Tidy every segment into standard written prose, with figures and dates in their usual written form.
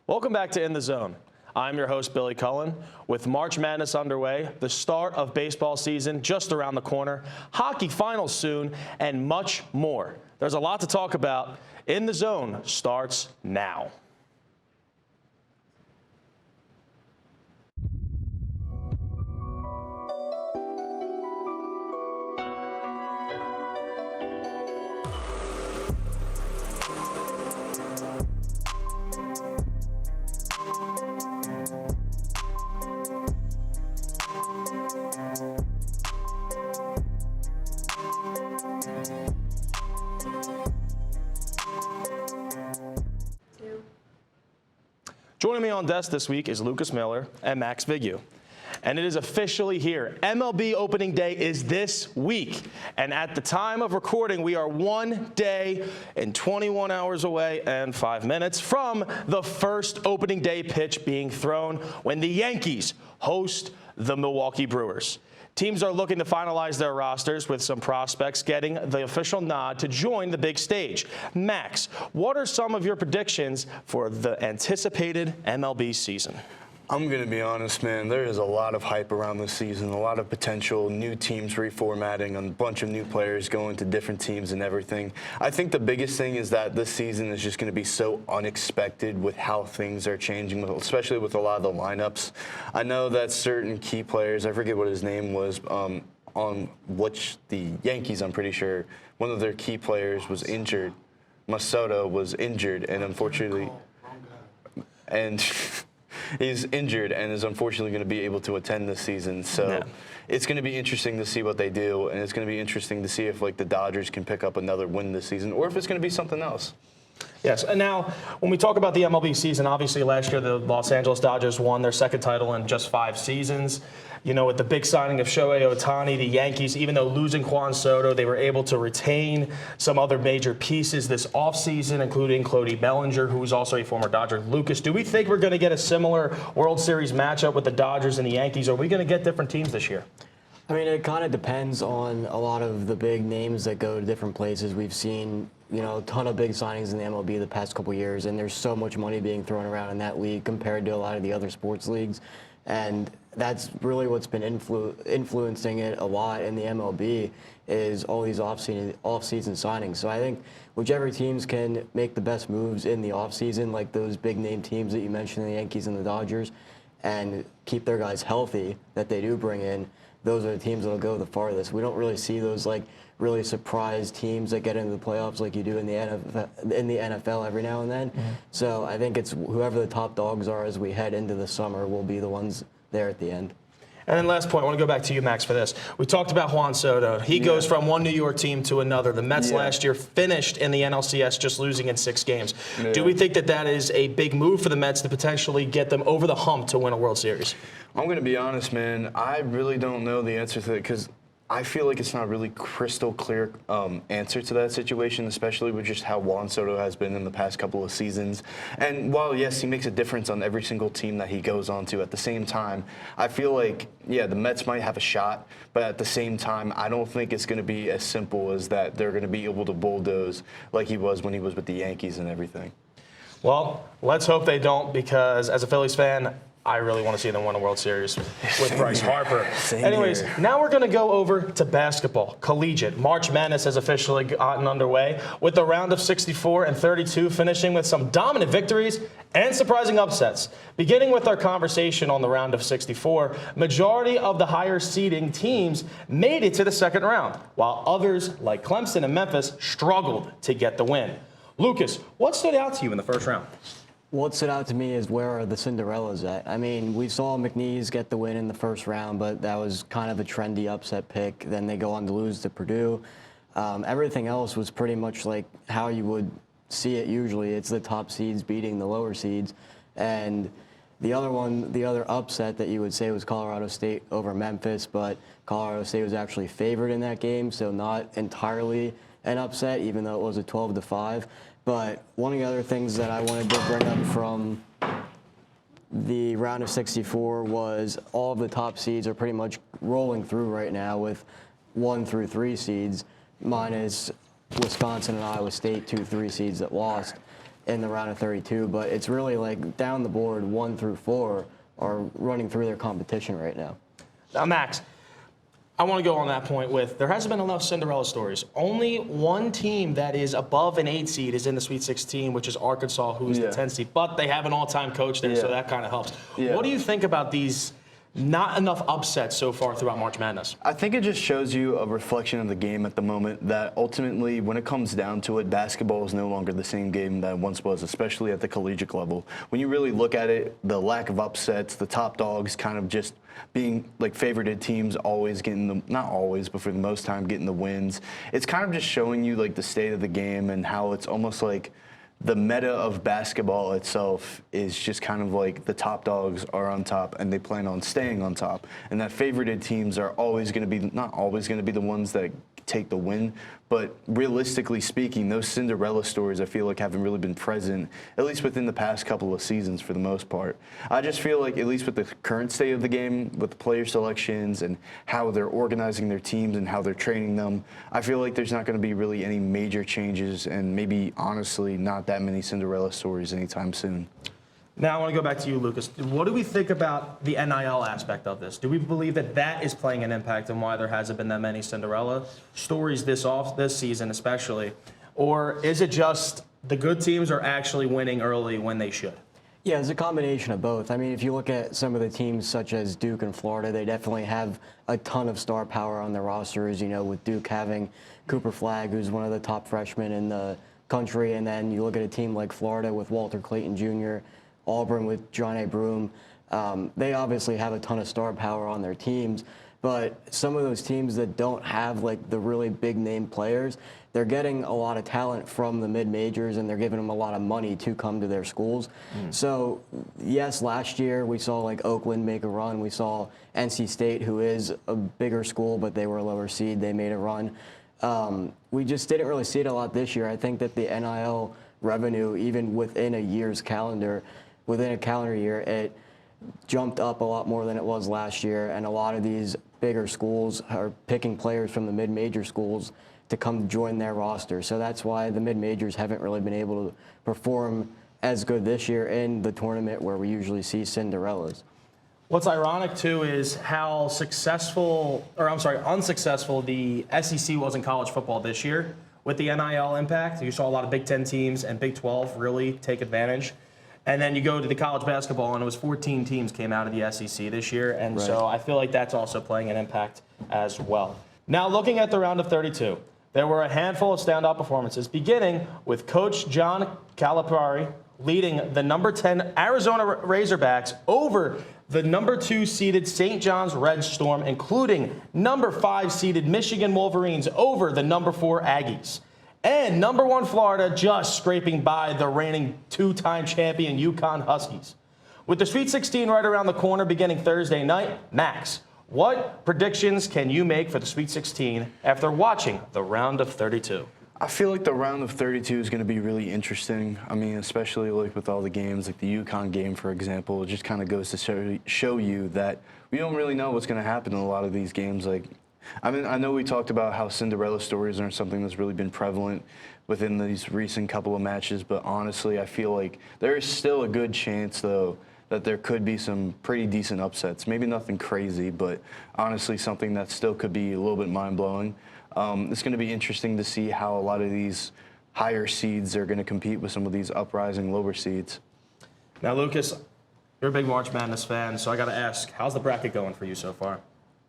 Welcome back to In the Zone. I'm your host, Billy Cullen. With March Madness underway, the start of baseball season just around the corner, hockey finals soon, and much more. There's a lot to talk about. In the Zone starts now. Joining me on desk this week is Lucas Miller and Max Vigue. And it is officially here. MLB opening day is this week. And at the time of recording, we are 1 day and 21 hours away and 5 minutes from the first opening day pitch being thrown when the Yankees host the Milwaukee Brewers. Teams are looking to finalize their rosters with some prospects getting the official nod to join the big stage. Max, what are some of your predictions for the anticipated MLB season? I'm going to be honest, man. There is a lot of hype around this season, a lot of potential, new teams reformatting, a bunch of new players going to different teams and everything. I think the biggest thing is that this season is just going to be so unexpected with how things are changing, especially with a lot of the lineups. I know that certain key players, I forget what his name was, on which the Yankees, I'm pretty sure, one of their key players was injured. Masoto was injured, and unfortunately, he's injured and is unfortunately going to be able to attend this season. So it's going to be interesting to see what they do, and it's going to be interesting to see if the Dodgers can pick up another win this season or if it's going to be something else. Yes, and now when we talk about the MLB season, obviously last year the Los Angeles Dodgers won their second title in just 5 seasons. You know, with the big signing of Shohei Ohtani, the Yankees, even though losing Juan Soto, they were able to retain some other major pieces this offseason, including Cody Bellinger, who's also a former Dodger. Lucas, do we think we're going to get a similar World Series matchup with the Dodgers and the Yankees, or are we going to get different teams this year? I mean, it kind of depends on a lot of the big names that go to different places. We've seen, you know, a ton of big signings in the MLB the past couple years, and there's so much money being thrown around in that league compared to a lot of the other sports leagues. And that's really what's been influencing it a lot in the MLB is all these off-season signings. So I think whichever teams can make the best moves in the off-season, like those big-name teams that you mentioned, the Yankees and the Dodgers, and keep their guys healthy that they do bring in, those are the teams that will go the farthest. We don't really see those really surprise teams that get into the playoffs like you do in the NFL every now and then. Mm-hmm. So I think it's whoever the top dogs are as we head into the summer will be the ones there at the end. And then last point, I want to go back to you, Max, for this. We talked about Juan Soto. He goes from one New York team to another. The Mets last year finished in the NLCS just losing in 6 games. Yeah. Do we think that that is a big move for the Mets to potentially get them over the hump to win a World Series? I'm going to be honest, man. I really don't know the answer to that because I feel like it's not a really crystal clear answer to that situation, especially with just how Juan Soto has been in the past couple of seasons. And while, yes, he makes a difference on every single team that he goes on to, at the same time, I feel like, yeah, the Mets might have a shot, but at the same time, I don't think it's going to be as simple as that they're going to be able to bulldoze like he was when he was with the Yankees and everything. Well, let's hope they don't, because as a Phillies fan, I really want to see them win a World Series with Bryce Harper. Anyways, now we're going to go over to basketball. Collegiate. March Madness has officially gotten underway with the round of 64 and 32 finishing with some dominant victories and surprising upsets. Beginning with our conversation on the round of 64, majority of the higher seeding teams made it to the second round, while others like Clemson and Memphis struggled to get the win. Lucas, what stood out to you in the first round? What stood out to me is where are the Cinderellas at? I mean, we saw McNeese get the win in the first round, but that was kind of a trendy upset pick. Then they go on to lose to Purdue. Everything else was pretty much like how you would see it usually. It's the top seeds beating the lower seeds. And the other upset that you would say was Colorado State over Memphis, but Colorado State was actually favored in that game, so not entirely an upset, even though it was a 12-5. But one of the other things that I wanted to bring up from the round of 64 was all of the top seeds are pretty much rolling through right now with 1 through 3 seeds, minus Wisconsin and Iowa State, 2-3 seeds that lost. in the round of 32, but it's really like down the board, 1 through 4 are running through their competition right now. Now, Max, I want to go on that point with there hasn't been enough Cinderella stories. Only one team that is above an 8 seed is in the Sweet 16, which is Arkansas, who's the 10 seed. But they have an all-time coach there, so that kind of helps. Yeah. What do you think about these not enough upsets so far throughout March Madness? I think it just shows you a reflection of the game at the moment that ultimately, when it comes down to it, basketball is no longer the same game that it once was, especially at the collegiate level. When you really look at it, the lack of upsets, the top dogs kind of just being like favorited teams always getting the, not always, but for the most time getting the wins. It's kind of just showing you like the state of the game and how it's almost like the meta of basketball itself is just kind of like the top dogs are on top and they plan on staying on top. And that favorited teams are always going to be, not always going to be the ones that take the win, but realistically speaking, those Cinderella stories I feel like haven't really been present, at least within the past couple of seasons for the most part. I just feel like, at least with the current state of the game, with the player selections and how they're organizing their teams and how they're training them, I feel like there's not going to be really any major changes and maybe, honestly, not that many Cinderella stories anytime soon. Now I want to go back to you, Lucas. What do we think about the NIL aspect of this? Do we believe that that is playing an impact on why there hasn't been that many Cinderella stories this season especially? Or is it just the good teams are actually winning early when they should? Yeah, it's a combination of both. I mean, if you look at some of the teams such as Duke and Florida, they definitely have a ton of star power on their rosters, you know, with Duke having Cooper Flagg, who's one of the top freshmen in the country, and then you look at a team like Florida with Walter Clayton Jr., Auburn with John A. Broome. They obviously have a ton of star power on their teams, but some of those teams that don't have like the really big name players, they're getting a lot of talent from the mid-majors and they're giving them a lot of money to come to their schools. So yes, last year we saw like Oakland make a run. We saw NC State, who is a bigger school, but they were a lower seed. They made a run. We just didn't really see it a lot this year. I think that the NIL revenue, even within a year's calendar, within a calendar year, it jumped up a lot more than it was last year, and a lot of these bigger schools are picking players from the mid-major schools to come join their roster. So that's why the mid-majors haven't really been able to perform as good this year in the tournament where we usually see Cinderellas. What's ironic, too, is how unsuccessful the SEC was in college football this year with the NIL impact. You saw a lot of Big Ten teams and Big 12 really take advantage. And then you go to the college basketball, and it was 14 teams came out of the SEC this year. And so I feel like that's also playing an impact as well. Now, looking at the round of 32, there were a handful of standout performances, beginning with Coach John Calipari leading the number 10 Arizona Razorbacks over the number 2 seeded St. John's Red Storm, including number 5 seeded Michigan Wolverines over the number 4 Aggies. And number 1 Florida just scraping by the reigning 2-time champion UConn Huskies. With the Sweet 16 right around the corner beginning Thursday night, Max, what predictions can you make for the Sweet 16 after watching the round of 32? I feel like the round of 32 is going to be really interesting. I mean, especially like with all the games, like the UConn game, for example, it just kind of goes to show you that we don't really know what's going to happen in a lot of these games. Like, I mean, I know we talked about how Cinderella stories aren't something that's really been prevalent within these recent couple of matches, but honestly, I feel like there is still a good chance, though, that there could be some pretty decent upsets. Maybe nothing crazy, but honestly, something that still could be a little bit mind-blowing. It's going to be interesting to see how a lot of these higher seeds are going to compete with some of these uprising lower seeds. Now, Lucas, you're a big March Madness fan, so I got to ask, how's the bracket going for you so far?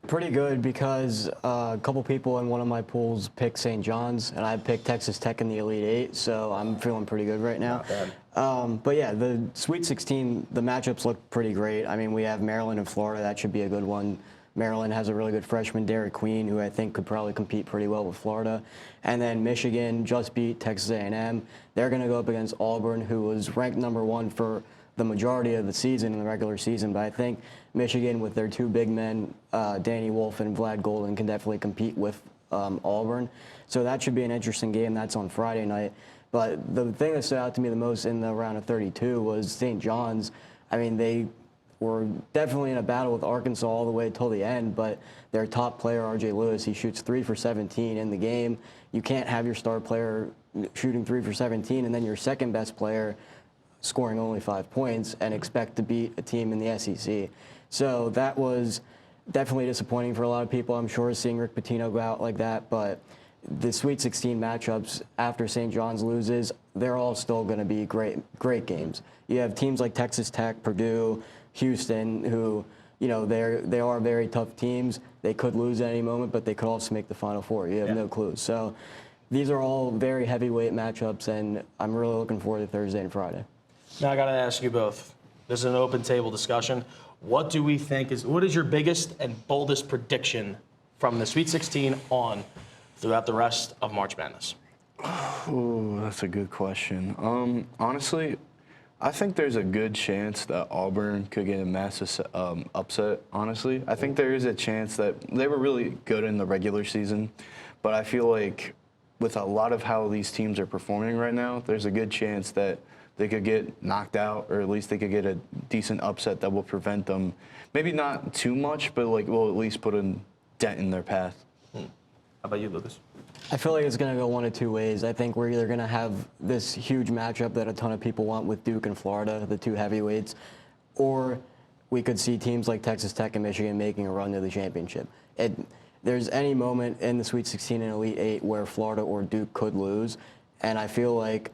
Pretty good, because a couple people in one of my pools picked St. John's, and I picked Texas Tech in the Elite Eight, so I'm feeling pretty good right now. Not bad. But yeah, the Sweet 16, the matchups look pretty great. I mean, we have Maryland and Florida. That should be a good one. Maryland has a really good freshman, Derek Queen, who I think could probably compete pretty well with Florida. And then Michigan just beat Texas A&M. They're going to go up against Auburn, who was ranked number 1 for the majority of the season, in the regular season. But I think Michigan, with their 2 big men, Danny Wolf and Vlad Golden, can definitely compete with Auburn. So that should be an interesting game. That's on Friday night. But the thing that stood out to me the most in the round of 32 was St. John's. I mean, they were definitely in a battle with Arkansas all the way till the end, but their top player, R.J. Lewis, he shoots 3 for 17 in the game. You can't have your star player shooting 3 for 17 and then your second best player scoring only 5 points and expect to beat a team in the SEC. So that was definitely disappointing for a lot of people, I'm sure, seeing Rick Pitino go out like that. But the Sweet 16 matchups after St. John's loses, they're all still going to be great games. You have teams like Texas Tech, Purdue, Houston, who, you know, they are very tough teams. They could lose at any moment, but they could also make the Final Four. You have no clue. So these are all very heavyweight matchups, and I'm really looking forward to Thursday and Friday. Now I got to ask you both. This is an open table discussion. What do we think what is your biggest and boldest prediction from the Sweet 16 on throughout the rest of March Madness? Ooh, that's a good question. Honestly, I think there's a good chance that Auburn could get a massive upset, honestly. I think there is a chance that they were really good in the regular season, but I feel like with a lot of how these teams are performing right now, there's a good chance that they could get knocked out, or at least they could get a decent upset that will prevent them, maybe not too much, but like will at least put a dent in their path. How about you, Lucas? I feel like it's going to go one of two ways. I think we're either going to have this huge matchup that a ton of people want with Duke and Florida, the two heavyweights, or we could see teams like Texas Tech and Michigan making a run to the championship. There's any moment in the Sweet 16 and Elite 8 where Florida or Duke could lose, and I feel like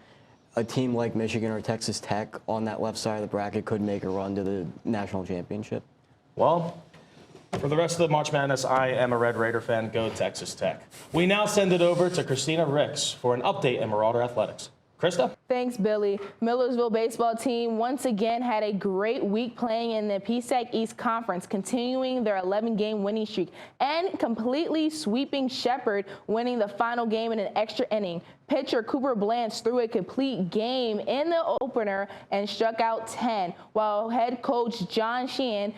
a team like Michigan or Texas Tech on that left side of the bracket could make a run to the national championship. Well, for the rest of the March Madness, I am a Red Raider fan. Go Texas Tech. We now send it over to Christina Ricks for an update in Marauder Athletics. Krista? Thanks, Billy. Millersville baseball team once again had a great week playing in the PSAC East Conference, continuing their 11-game winning streak and completely sweeping Shepherd, winning the final game in an extra inning. Pitcher Cooper Blanche threw a complete game in the opener and struck out 10, while head coach John Sheehan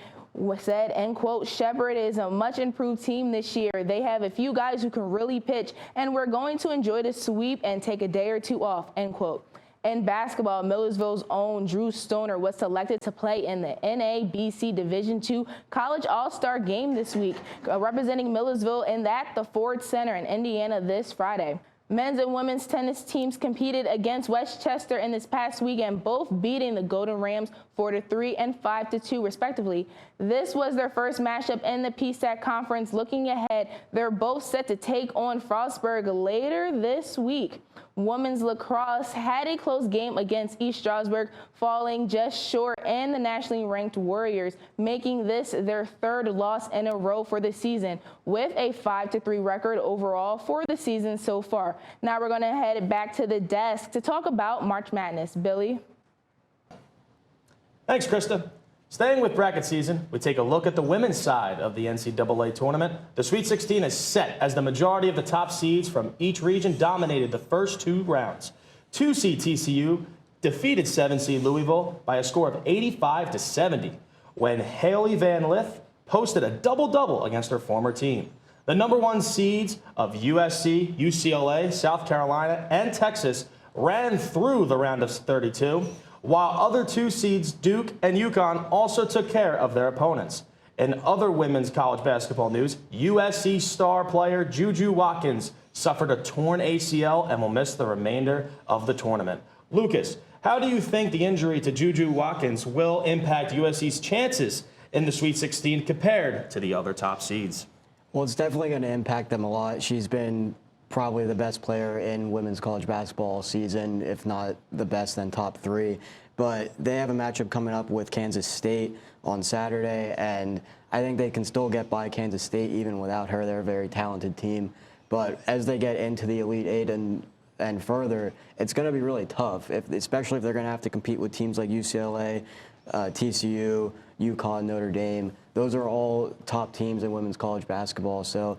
said, end quote, Shepherd is a much improved team this year. They have a few guys who can really pitch, and we're going to enjoy the sweep and take a day or two off, end quote. In basketball, Millersville's own Drew Stoner was selected to play in the NABC Division II College All-Star Game this week, representing Millersville and at the Ford Center in Indiana this Friday. Men's and women's tennis teams competed against Westchester in this past weekend, both beating the Golden Rams 4-3 and 5-2 respectively. This was their first matchup in the PSAC conference. Looking ahead, they're both set to take on Frostburg later this week. Women's lacrosse had a close game against East Stroudsburg, falling just short, and the nationally ranked Warriors making this their third loss in a row for the season, with a 5-3 record overall for the season so far. Now we're going to head back to the desk to talk about March Madness. Billy? Thanks, Krista. Staying with bracket season, we take a look at the women's side of the NCAA tournament. The Sweet 16 is set as the majority of the top seeds from each region dominated the first two rounds. 2-seed TCU defeated 7-seed Louisville by a score of 85-70 when Haley Van Lith posted a double-double against her former team. The number one seeds of USC, UCLA, South Carolina, and Texas ran through the round of 32. While other two seeds, Duke and UConn, also took care of their opponents. In other women's college basketball news, USC star player Juju Watkins suffered a torn ACL and will miss the remainder of the tournament. Lucas, how do you think the injury to Juju Watkins will impact USC's chances in the Sweet 16 compared to the other top seeds? Well, it's definitely going to impact them a lot. She's been probably the best player in women's college basketball season, if not the best, then top three. But they have a matchup coming up with Kansas State on Saturday, and I think they can still get by Kansas State even without her. They're a very talented team. But as they get into the Elite Eight and further, it's going to be really tough, especially if they're going to have to compete with teams like UCLA, TCU, UConn, Notre Dame. Those are all top teams in women's college basketball. So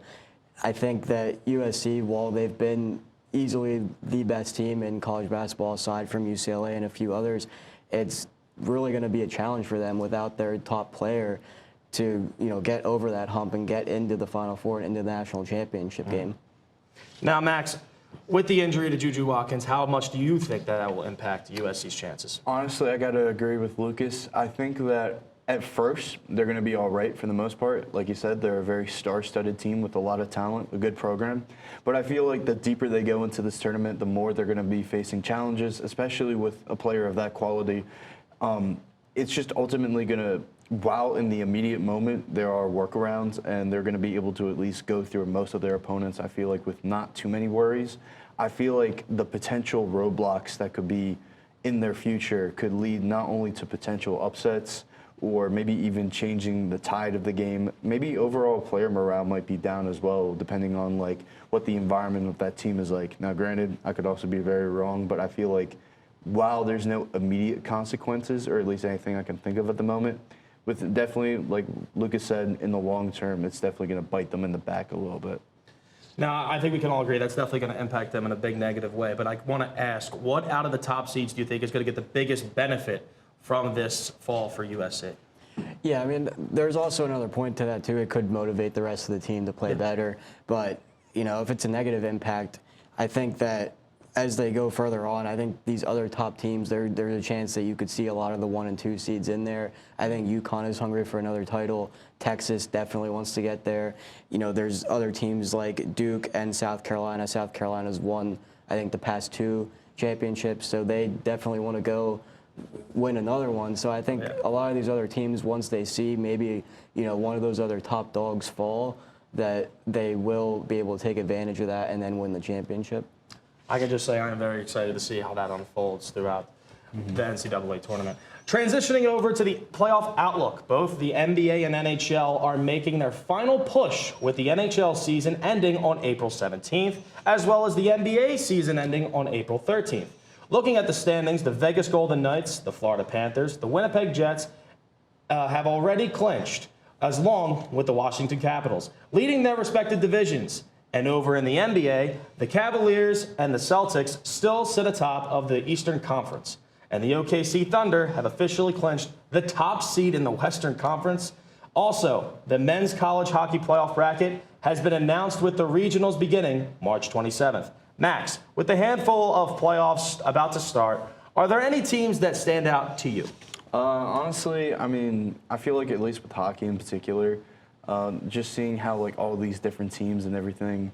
I think that USC, while they've been easily the best team in college basketball aside from UCLA and a few others, it's really going to be a challenge for them without their top player to, get over that hump and get into the Final Four and into the national championship game. Now, Max, with the injury to Juju Watkins, how much do you think that will impact USC's chances? Honestly, I got to agree with Lucas. I think that at first, they're going to be all right for the most part. Like you said, they're a very star-studded team with a lot of talent, a good program. But I feel like the deeper they go into this tournament, the more they're going to be facing challenges, especially with a player of that quality. It's just ultimately going to, while in the immediate moment there are workarounds and they're going to be able to at least go through most of their opponents, I feel like with not too many worries. I feel like the potential roadblocks that could be in their future could lead not only to potential upsets, or maybe even changing the tide of the game. Maybe overall player morale might be down as well, depending on like what the environment of that team is like. Now, granted, I could also be very wrong, but I feel like while there's no immediate consequences, or at least anything I can think of at the moment, with definitely, like Lucas said, in the long term, it's definitely going to bite them in the back a little bit. Now, I think we can all agree that's definitely going to impact them in a big negative way. But I want to ask, what out of the top seeds do you think is going to get the biggest benefit from this fall for USC? Yeah, I mean, there's also another point to that, too. It could motivate the rest of the team to play better. But, you know, if it's a negative impact, I think that as they go further on, I think these other top teams, there's a chance that you could see a lot of the 1 and 2 seeds in there. I think UConn is hungry for another title. Texas definitely wants to get there. You know, there's other teams like Duke and South Carolina. South Carolina's won, I think, the past 2 championships, so they definitely want to go win another one. So I think a lot of these other teams, once they see maybe, you know, one of those other top dogs fall, that they will be able to take advantage of that and then win the championship. I can just say I am very excited to see how that unfolds throughout the NCAA tournament. Transitioning over to the playoff outlook, both the NBA and NHL are making their final push with the NHL season ending on April 17th, as well as the NBA season ending on April 13th. Looking at the standings, the Vegas Golden Knights, the Florida Panthers, the Winnipeg Jets have already clinched, as long with the Washington Capitals, leading their respective divisions. And over in the NBA, the Cavaliers and the Celtics still sit atop of the Eastern Conference. And the OKC Thunder have officially clinched the top seed in the Western Conference. Also, the men's college hockey playoff bracket has been announced with the regionals beginning March 27th. Max, with the handful of playoffs about to start, are there any teams that stand out to you? Honestly, I mean, I feel like at least with hockey in particular, just seeing how like all these different teams and everything,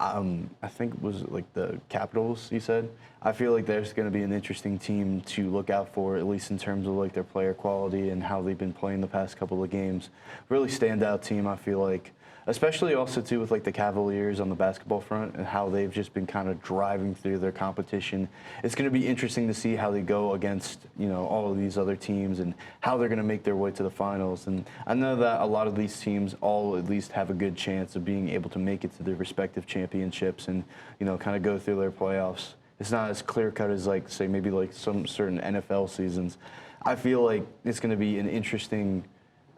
I think it was like the Capitals, you said. I feel like there's going to be an interesting team to look out for, at least in terms of like their player quality and how they've been playing the past couple of games. Really standout team, I feel like. Especially also too with like the Cavaliers on the basketball front and how they've just been kind of driving through their competition. It's going to be interesting to see how they go against, you know, all of these other teams and how they're going to make their way to the finals. And I know that a lot of these teams all at least have a good chance of being able to make it to their respective championships and, you know, kind of go through their playoffs. It's not as clear cut as like, say, maybe like some certain NFL seasons. I feel like it's going to be an interesting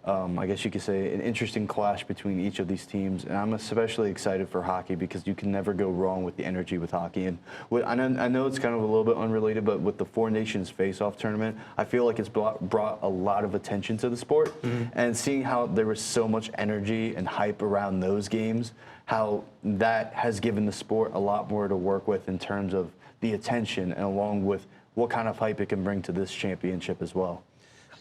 I guess you could say, an interesting clash between each of these teams. And I'm especially excited for hockey because you can never go wrong with the energy with hockey. And I know it's kind of a little bit unrelated, but with the Four Nations Face-Off tournament, I feel like it's brought a lot of attention to the sport. And seeing how there was so much energy and hype around those games, how that has given the sport a lot more to work with in terms of the attention and along with what kind of hype it can bring to this championship as well.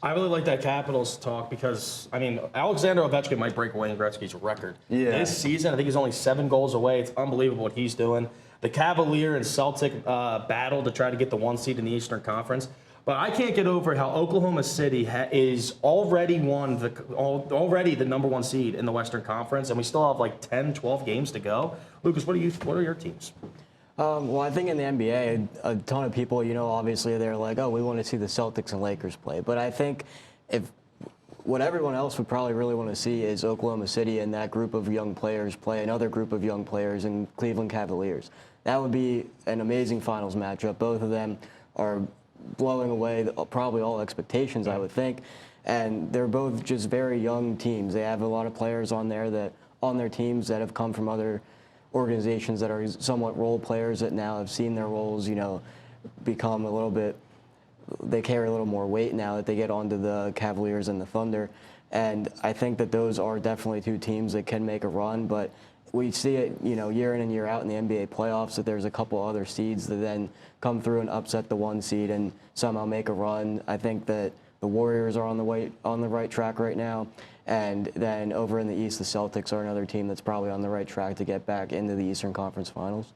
I really like that Capitals talk because, I mean, Alexander Ovechkin might break Wayne Gretzky's record. Yeah. This season, I think he's only 7 goals away. It's unbelievable what he's doing. The Cavalier and Celtic battle to try to get the 1 seed in the Eastern Conference. But I can't get over how Oklahoma City is already the number 1 seed in the Western Conference, and we still have like 10, 12 games to go. Lucas, what are your teams? Well, I think in the NBA, a ton of people, you know, obviously they're like, oh, we want to see the Celtics and Lakers play. But I think what everyone else would probably really want to see is Oklahoma City and that group of young players play another group of young players in Cleveland Cavaliers. That would be an amazing finals matchup. Both of them are blowing away probably all expectations, I would think. And they're both just very young teams. They have a lot of players on their teams that have come from other organizations that are somewhat role players that now have seen their roles, you know, become a little bit, they carry a little more weight now that they get onto the Cavaliers and the Thunder. And I think that those are definitely 2 teams that can make a run, but we see it, you know, year in and year out in the NBA playoffs that there's a couple other seeds that then come through and upset the 1 seed and somehow make a run. I think that The Warriors are on the right track right now. And then over in the East, the Celtics are another team that's probably on the right track to get back into the Eastern Conference Finals.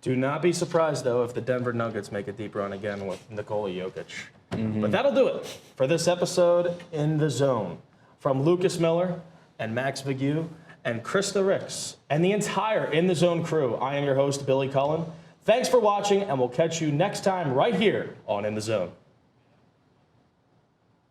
Do not be surprised, though, if the Denver Nuggets make a deep run again with Nikola Jokic. But that'll do it for this episode In the Zone. From Lucas Miller and Max Vigue and Christa Ricks and the entire In the Zone crew, I am your host, Billy Cullen. Thanks for watching, and we'll catch you next time right here on In the Zone.